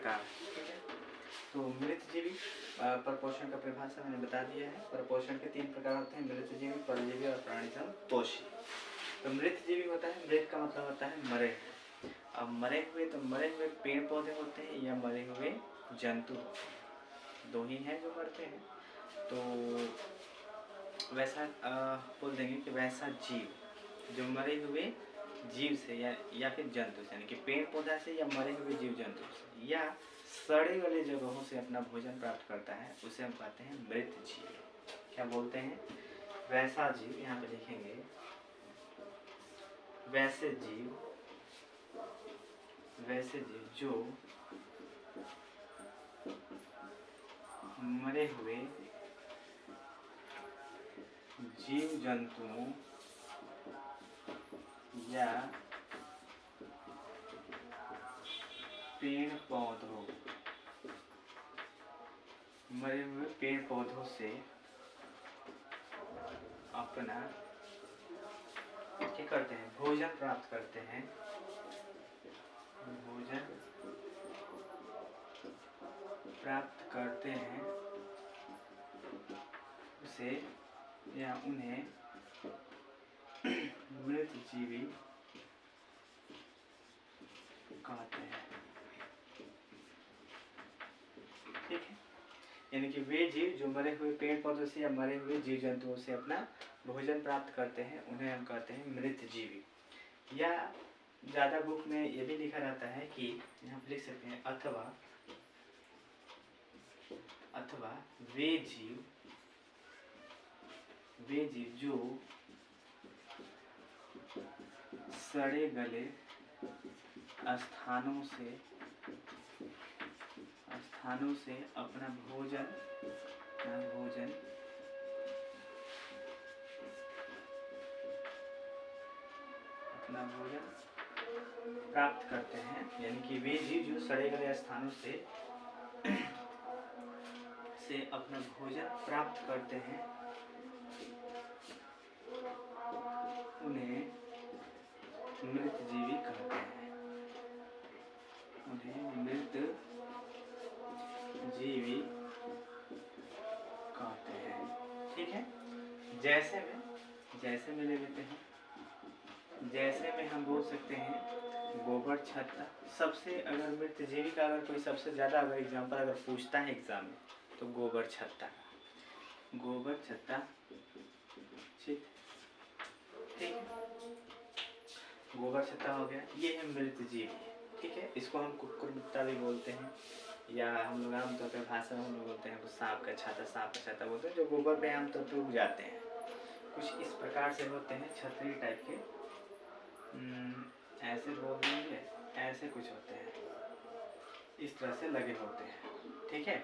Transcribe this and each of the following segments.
प्रकार। ठीक है, तो मृतजीवी परपोषण का परिभाषा मैंने बता दिया है। परपोषण के 3 प्रकार होते हैं, मृतजीवी, परजीवी और प्राणिजन्य पोषी। तो मृतजीवी होता है, मृत का मतलब होता है मरे। अब मरे हुए, तो मरे हुए पेड़ पौधे होते हैं या मरे हुए जंतु, दो ही हैं जो मरते हैं। तो वैसा बोल देंगे कि वैसा जीव जो मरे हुए जीव से या फिर जंतु से, यानी कि पेड़ पौधा से या मरे हुए जीव जंतु से या सड़े वाले जगहों से अपना भोजन प्राप्त करता है, उसे हम कहते हैं मृत जीव। क्या बोलते हैं? वैसा जीव, यहाँ पे लिखेंगे वैसे जीव जो मरे हुए जीव जंतुओं या पेड़ पौधों, मरे हुए पेड़ पौधों से अपना क्या करते हैं? भोजन प्राप्त करते हैं। भोजन प्राप्त करते हैं उसे या उन्हें मृतजीवी कहते हैं। ठीक है, यानी कि वे जीव जो मरे हुए पेड़ पौधों से या मरे हुए जीव जंतुओं से अपना भोजन प्राप्त करते हैं, उन्हें हम कहते हैं मृतजीवी। या ज़्यादा बुक में ये भी लिखा रहता है कि यहाँ पर लिख सकते हैं अथवा वे जीव जो सड़े गले स्थानों से अपना भोजन प्राप्त करते हैं, यानी कि वे जीव जो सड़े गले स्थानों से अपना भोजन प्राप्त करते हैं, उन्हें मृतजीवी कहते हैं। ठीक है, जैसे में ले लेते हैं। जैसे में हम बोल सकते हैं गोबर छत्ता। सबसे अगर मृतजीवी का अगर कोई सबसे ज़्यादा अगर एग्जाम्पल अगर पूछता है एग्जाम में, तो गोबर छत्ता ठीक, गोबर छत्ता हो गया, ये है मृतजीवी। ठीक है, इसको हम कुक्कुरमुत्ता भी बोलते हैं, या हम लोग आमतौर पर भाषा में हम लोग बोलते हैं सांप का छाता बोलते हैं, जो गोबर पे आमतौर पर उग जाते हैं। कुछ इस प्रकार से होते हैं, छतरी टाइप के, ऐसे बोल देंगे, ऐसे कुछ होते हैं, इस तरह से लगे होते हैं। ठीक है,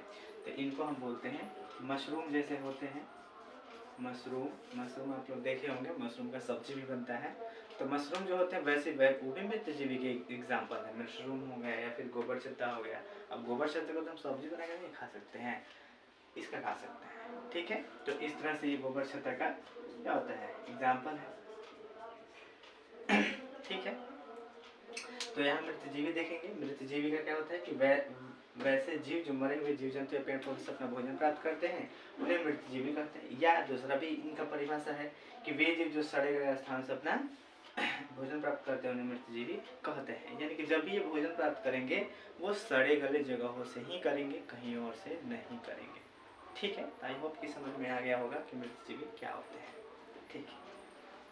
तो इनको हम बोलते हैं मशरूम जैसे होते हैं। मशरूम आप लोग देखे होंगे, मशरूम का सब्जी भी बनता है। तो मशरूम जो होते हैं वैसे वो भी मृतजीवी के एग्जाम्पल है। मशरूम हो गया या फिर गोबर छत्ता हो गया। अब गोबर छत्ते को तो हम सब्जी बना कर नहीं खा सकते हैं, इसका खा सकते हैं। ठीक है, तो इस तरह से ये गोबर छत्ता का क्या होता है? एग्जाम्पल है। ठीक है, तो यहाँ मृतजीवी देखेंगे। मृतजीवी का क्या होता है कि वैसे जीव जो मरे हुए जीव जंतु या पेड़ पौधे से अपना भोजन प्राप्त करते हैं, उन्हें मृतजीवी कहते हैं। या दूसरा भी इनका परिभाषा है कि वे जीव जो सड़े गए स्थान से अपना भोजन प्राप्त करते हैं, उन्हें मृतजीवी कहते हैं। यानी कि जब भी ये भोजन प्राप्त करेंगे वो सड़े गले जगहों से ही करेंगे, कहीं और से नहीं करेंगे। ठीक है, आई होप कि समझ में आ गया होगा कि मृतजीवी क्या होते हैं। ठीक है,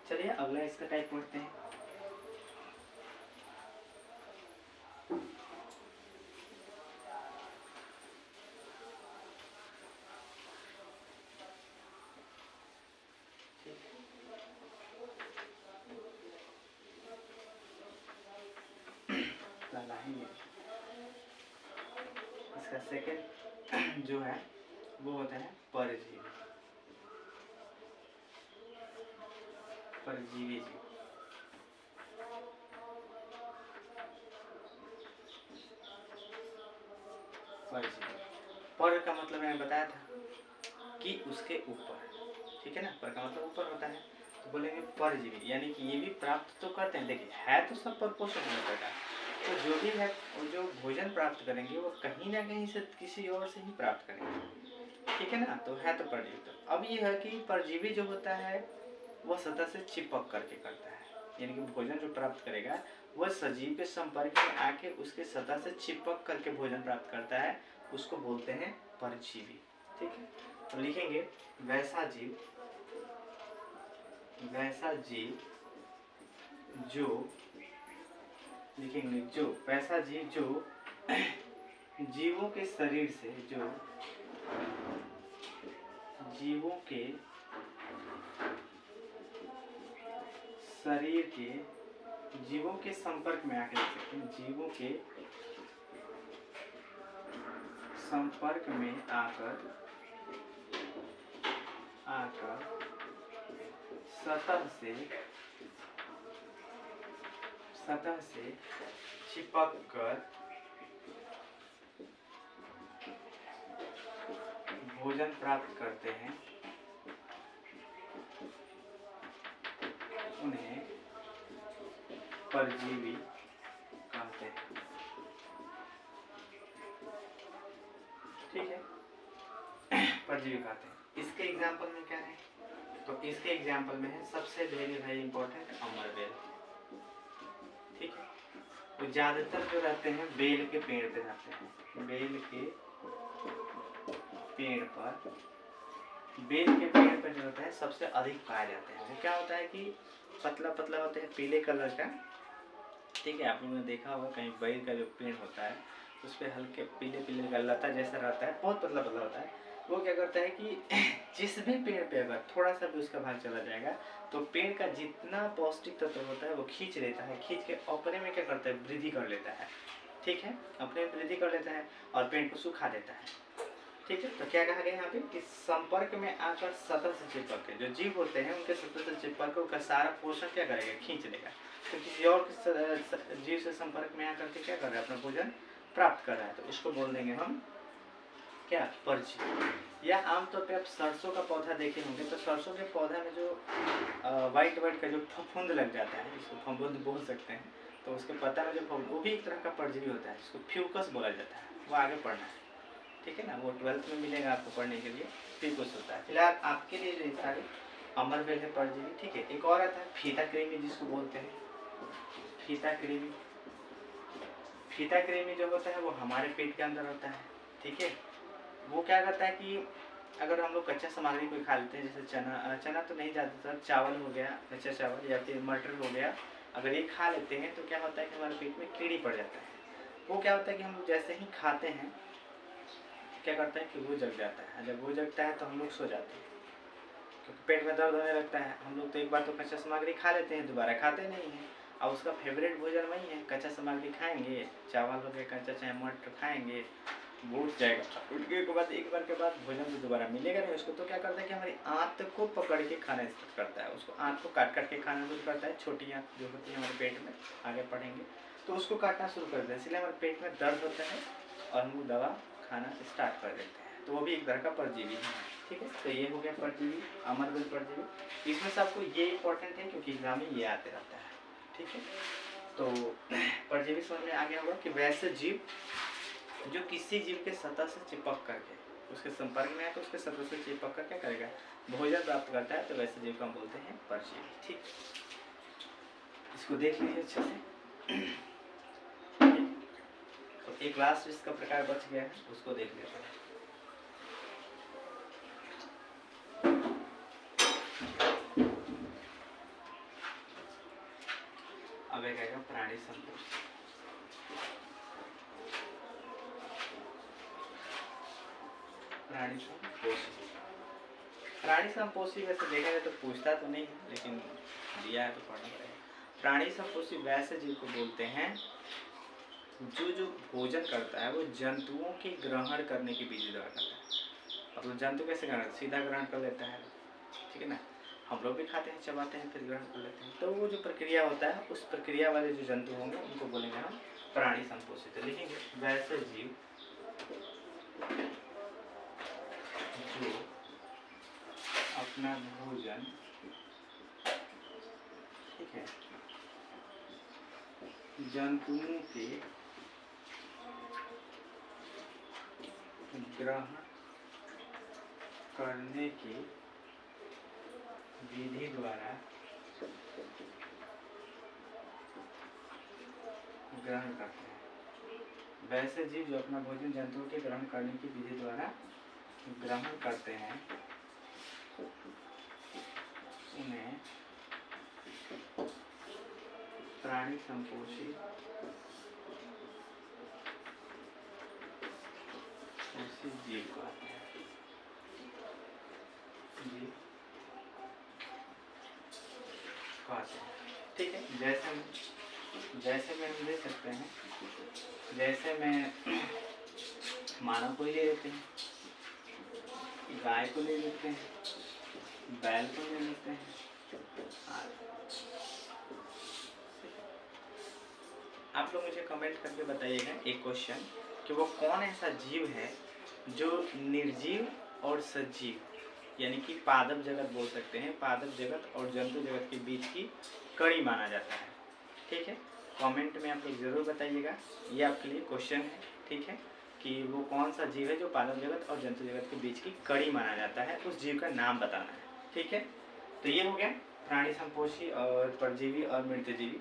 चलिए अगला इसका टाइप पढ़ते हैं। इसका सेकंड जो है वो होता है परजीवी जीव। पर का मतलब मैंने बताया था कि उसके ऊपर। ठीक है ना, पर का मतलब ऊपर होता है, तो बोलेंगे परजीवी, यानी कि ये भी प्राप्त तो करते हैं। देखिए है तो सब पर पोषण होने का, तो जो भी है वो जो भोजन प्राप्त करेंगे वो कहीं ना कहीं से किसी और से ही प्राप्त करेंगे, ठीक है ना। तो है तो परजीवी। तो अब ये है कि परजीवी जो होता है वह सतह से चिपक करके करता है, यानी कि भोजन जो प्राप्त करेगा वह सजीव के संपर्क में आके उसके सतह से चिपक करके भोजन प्राप्त करता है, उसको बोलते हैं परजीवी, ठीक है। तो लिखेंगे वैसा जीव जो, लिखेंगे जो वैसा जीव जो जीवों के शरीर से, जो जीवों के शरीर के जीवों के संपर्क में आकर, लिख सकते हैं जीवों के संपर्क में आकर सतह से चिपक कर भोजन प्राप्त करते हैं, उन्हें परजीवी कहते हैं, ठीक है। परजीवी कहते हैं। इसके एग्जाम्पल में क्या है, तो इसके एग्जाम्पल में है सबसे वेरी इंपॉर्टेंट अमरबेल, ठीक है। तो ज्यादातर जो रहते हैं बेल के पेड़ पे रहते हैं, बेल के पेड़ पर, बेल के पेड़ पर जो होता है सबसे अधिक पाए जाते हैं। वो क्या होता है कि पतला पतला होता है, पीले कलर का, ठीक है। आप लोगों ने देखा होगा कहीं बेल का जो पेड़ होता है उस पर हल्के पीले पीले का लता जैसा रहता है, बहुत पतला पतला होता है। वो क्या करता है कि जिस भी पेड़ पे अगर थोड़ा सा भी उसका भाग चला जाएगा तो पेड़ का जितना पौष्टिक तत्व होता है वो खींच लेता है, खींच के अपने में क्या करता है, वृद्धि कर लेता है, ठीक है। अपने में वृद्धि कर लेता है और पेड़ को सुखा देता है, ठीक है। तो क्या कहा गया यहाँ पे कि संपर्क में आकर सतह से चिपक के, जो जीव होते हैं उनके सतह से चिपक कर उनका सारा पोषण क्या करेगा, खींच लेगा। तो किसी और जीव से संपर्क में आकर के क्या कर रहा है, अपना भोजन प्राप्त कर रहा है, तो उसको बोल देंगे हम क्या, परजीवी। या आमतौर पे आप सरसों का पौधा देखे होंगे, तो सरसों के पौधा में जो वाइट वाइट का जो फफूंद लग जाता है, जिसको फफूंद बोल सकते हैं, तो उसके पत्ता में जो फफूंद, वो भी एक तरह का परजीवी होता है, जिसको फ्यूकस बोला जाता है। वो आगे पढ़ना है, ठीक है ना, वो 12th में मिलेगा आपको पढ़ने के लिए, फ्यूकस होता है। फिलहाल आपके लिए जो सारे अमरबेल है परजीवी, ठीक है। एक और आता है फीता कृमि, जिसको बोलते हैं फीता कृमि। फीता कृमि जो होता है वो हमारे पेट के अंदर होता है, ठीक है। वो क्या करता है कि अगर हम लोग कच्चा सामग्री कोई खा लेते हैं, जैसे चना तो नहीं, ज़्यादातर चावल हो गया, कच्चा चावल, या फिर मटर हो गया, अगर ये खा लेते हैं तो क्या होता है कि हमारे पेट में कीड़ी पड़ जाता है। वो क्या होता है कि हम लोग जैसे ही खाते हैं क्या करता है कि वो जग जाता है, जब वो जगता है तो हम लोग सो जाते हैं, क्योंकि पेट में दर्द होने लगता है। हम लोग तो एक बार तो कच्चा सामग्री खा लेते हैं, दोबारा खाते नहीं हैं। और उसका फेवरेट भोजन वही है, कच्चा सामग्री खाएंगे, चावल हो गया कच्चा, चाहे मटर खाएंगे, वो उठ जाएगा, उठने के बाद एक बार के बाद भोजन तो दोबारा मिलेगा नहीं उसको। तो क्या करता है कि हमारी आंत को पकड़ के खाना स्टार्ट करता है, उसको आंत को काट काट के खाना शुरू करता है। छोटी आंत जो होती है हमारे पेट में, आगे पढ़ेंगे, तो उसको काटना शुरू कर देते हैं, इसलिए हमारे पेट में दर्द होता है और हम दवा खाना स्टार्ट कर देते हैं। तो वो भी एक तरह का परजीवी है, ठीक है। तो ये हो गया परजीवी, अमरबेल परजीवी। इसमें से आपको ये इंपॉर्टेंट है क्योंकि एग्जाम में ये आते रहता है, ठीक है। तो परजीवी समझ में आ गया होगा कि वैसे जीव जो किसी जीव के सतह से चिपक करके, उसके संपर्क में है तो उसके सतह से चिपक कर क्या करेगा, भोजन प्राप्त करता है, तो वैसे जीव को हम बोलते हैं परजीवी, ठीक। इसको देख लीजिए अच्छे से। तो एक लास्ट इसका प्रकार बच गया है, उसको देख लेते हैं। अब एक आएगा प्राणी संपोषी। प्राणी संपोषी, प्राणी संपोषी वैसे देखा जाए तो पूछता तो नहीं है, लेकिन दिया है तो पढ़ना पड़ेगा। प्राणी संपोषी वैसे जीव को बोलते हैं जो भोजन करता है वो जंतुओं के ग्रहण करने की विधि द्वारा करता है। मतलब जंतु कैसे ग्रहण, सीधा ग्रहण कर लेता है, ठीक है ना। हम लोग भी खाते हैं, चबाते हैं, फिर ग्रहण कर लेते हैं। तो वो जो प्रक्रिया होता है, उस प्रक्रिया वाले जो जंतु होंगे उनको बोलेंगे हम प्राणी संपोषी। तो लिखेंगे वैसे जीव जो अपना भोजन, ठीक है, जंतुओं के ग्रहण करने की विधि द्वारा ग्रहण करते हैं। वैसे जीव जो अपना भोजन जंतुओं के ग्रहण करने की विधि द्वारा ग्रहण करते हैं उन्हें प्राणी संपोषी जीव कहते हैं। जीव कहते हैं, ठीक है। जैसे में हम ले सकते हैं, जैसे में मानव को ही ले लेते हैं, गाय को ले लेते हैं, बैल को ले लेते हैं। आप लोग मुझे कमेंट करके बताइएगा एक क्वेश्चन कि वो कौन ऐसा जीव है जो निर्जीव और सजीव यानी कि पादप जगत बोल सकते हैं, पादप जगत और जंतु जगत के बीच की कड़ी माना जाता है। ठीक है, कमेंट में आप लोग ज़रूर बताइएगा, ये आपके लिए क्वेश्चन है। ठीक है, कि वो कौन सा जीव है जो पादप जगत और जंतु जगत के बीच की कड़ी माना जाता है, उस जीव का नाम बताना है। ठीक है, तो ये हो गया प्राणी संपोषी और परजीवी और मृतजीवी।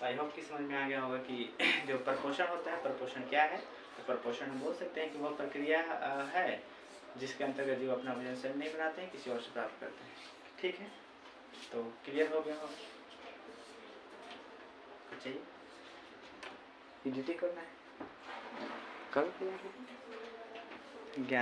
आई होप कि समझ में आ गया होगा कि जो प्रपोषण होता है, प्रपोषण क्या है। तो प्रपोषण हम बोल सकते हैं कि वह प्रक्रिया है जिसके अंतर्गत जीव अपना भोजन स्वयं नहीं बनाते हैं, किसी और से प्राप्त करते हैं। ठीक है, तो क्लियर हो गया होगा। चाहिए एडिटिंग करना है, कल 11